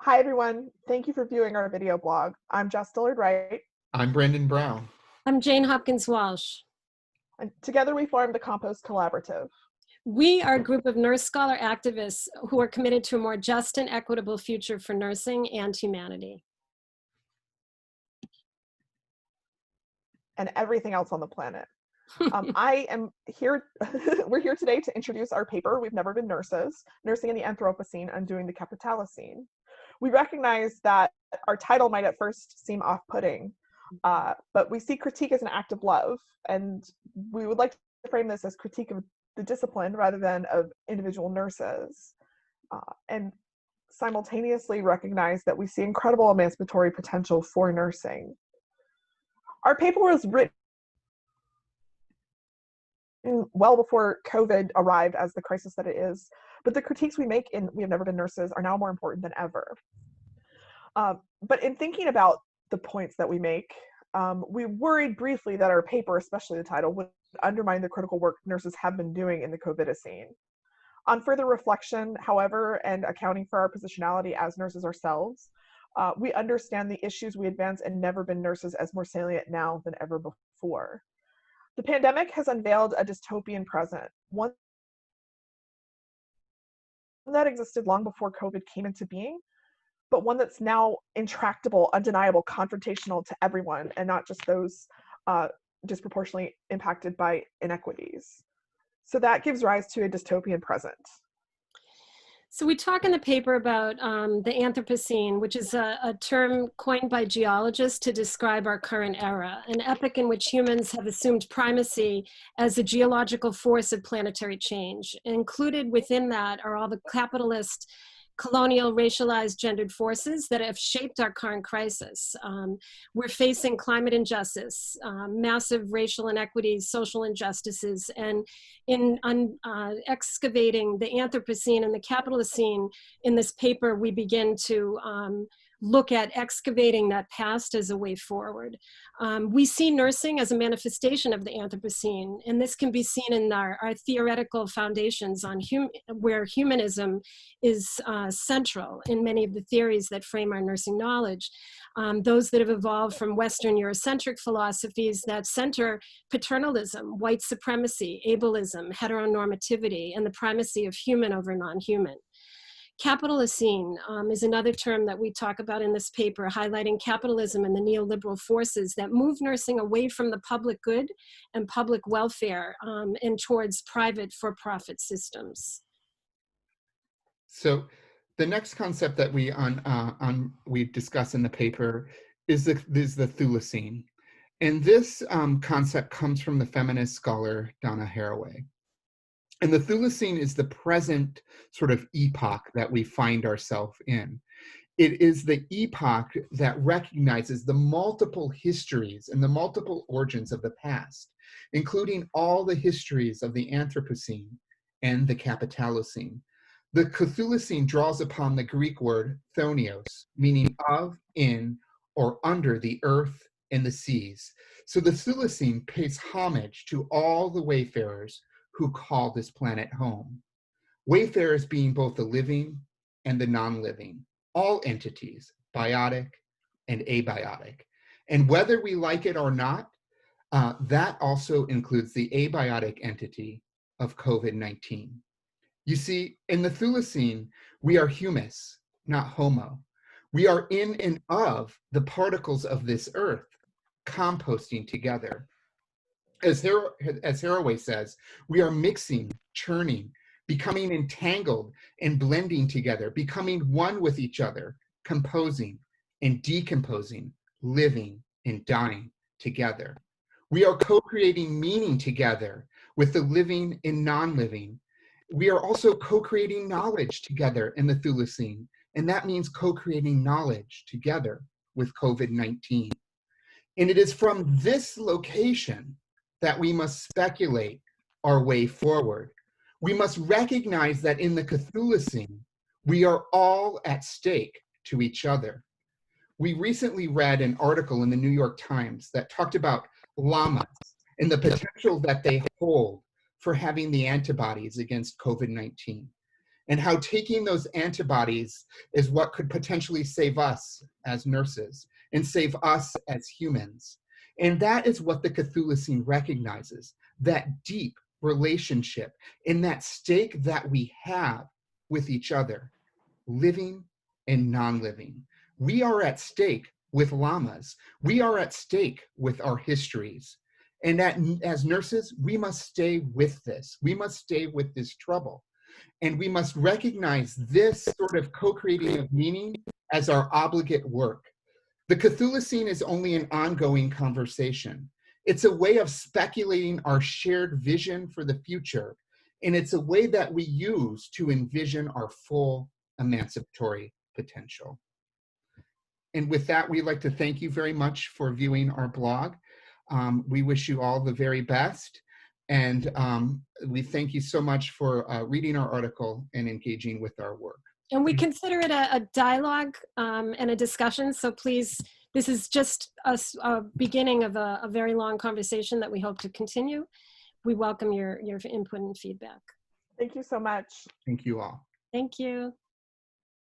Hi, everyone. Thank you for viewing our video blog. I'm Jess Dillard-Wright, I'm Brandon Brown. I'm Jane Hopkins Walsh. and together we formed the Compost Collaborative. We are a group of nurse scholar activists who are committed to a more just and equitable future for nursing and humanity. And everything else on the planet. I am here, we're here today to introduce our paper, We've Never Been Nurses, Nursing in the Anthropocene, Undoing the Capitalocene. We recognize that our title might at first seem off-putting, but we see critique as an act of love, and we would like to frame this as critique of the discipline rather than of individual nurses, and simultaneously recognize that we see incredible emancipatory potential for nursing. Our paper was written well before COVID arrived as the crisis that it is, but the critiques we make in We Have Never Been Nurses are now more important than ever. But in thinking about the points that we make, we worried briefly that our paper, especially the title, would undermine the critical work nurses have been doing in the Capitalocene. On further reflection, however, and accounting for our positionality as nurses ourselves, we understand the issues we advance in Never Been Nurses as more salient now than ever before. The pandemic has unveiled a dystopian present, one that existed long before COVID came into being, but one that's now intractable, undeniable, confrontational to everyone, and not just those disproportionately impacted by inequities. So that gives rise to a dystopian present. So we talk in the paper about the Anthropocene, which is a term coined by geologists to describe our current era, an epoch in which humans have assumed primacy as a geological force of planetary change. Included within that are all the capitalist, colonial, racialized, gendered forces that have shaped our current crisis. We're facing climate injustice, massive racial inequities, social injustices, and in excavating the Anthropocene and the Capitalocene in this paper, we begin to look at excavating that past as a way forward. We see nursing as a manifestation of the Anthropocene, and this can be seen in our theoretical foundations on where humanism is central in many of the theories that frame our nursing knowledge. Those that have evolved from Western Eurocentric philosophies that center paternalism, white supremacy, ableism, heteronormativity, and the primacy of human over non-human. Capitalocene is another term that we talk about in this paper, highlighting capitalism and the neoliberal forces that move nursing away from the public good and public welfare and towards private for-profit systems. So the next concept that we discuss in the paper is the Cthulhu Scene. And this concept comes from the feminist scholar Donna Haraway. And the Cthulhu Scene is the present sort of epoch that we find ourselves in. It is the epoch that recognizes the multiple histories and the multiple origins of the past, including all the histories of the Anthropocene and the Capitalocene. The Cthulhu Scene draws upon the Greek word thonios, meaning of, in, or under the earth and the seas. So the Cthulhu Scene pays homage to all the wayfarers who call this planet home. Wayfarers being both the living and the non-living, all entities, biotic and abiotic. And whether we like it or not, that also includes the abiotic entity of COVID-19. You see, in the Cthulhu Scene, we are humus, not homo. We are in and of the particles of this earth, composting together. As Haraway says, we are mixing, churning, becoming entangled and blending together, becoming one with each other, composing and decomposing, living and dying together. We are co-creating meaning together with the living and non-living. We are also co-creating knowledge together in the Cthulhu Scene, and that means co-creating knowledge together with COVID-19. And it is from this location that we must speculate our way forward. We must recognize that in the Cthulhu Scene, we are all at stake to each other. We recently read an article in the New York Times that talked about llamas and the potential that they hold for having the antibodies against COVID-19. and how taking those antibodies is what could potentially save us as nurses and save us as humans. And that is what the Cthulhu Scene recognizes, that deep relationship in that stake that we have with each other, living and non-living. We are at stake with llamas. We are at stake with our histories. And that, as nurses, we must stay with this. We must stay with this trouble. And we must recognize this sort of co-creating of meaning as our obligate work. The Cthulhu Scene is only an ongoing conversation. It's a way of speculating our shared vision for the future. And it's a way that we use to envision our full emancipatory potential. And with that, we'd like to thank you very much for viewing our blog. We wish you all the very best. And we thank you so much for reading our article and engaging with our work. And we consider it a dialogue and a discussion. So please, this is just a beginning of a very long conversation that we hope to continue. We welcome your input and feedback. Thank you so much. Thank you all. Thank you.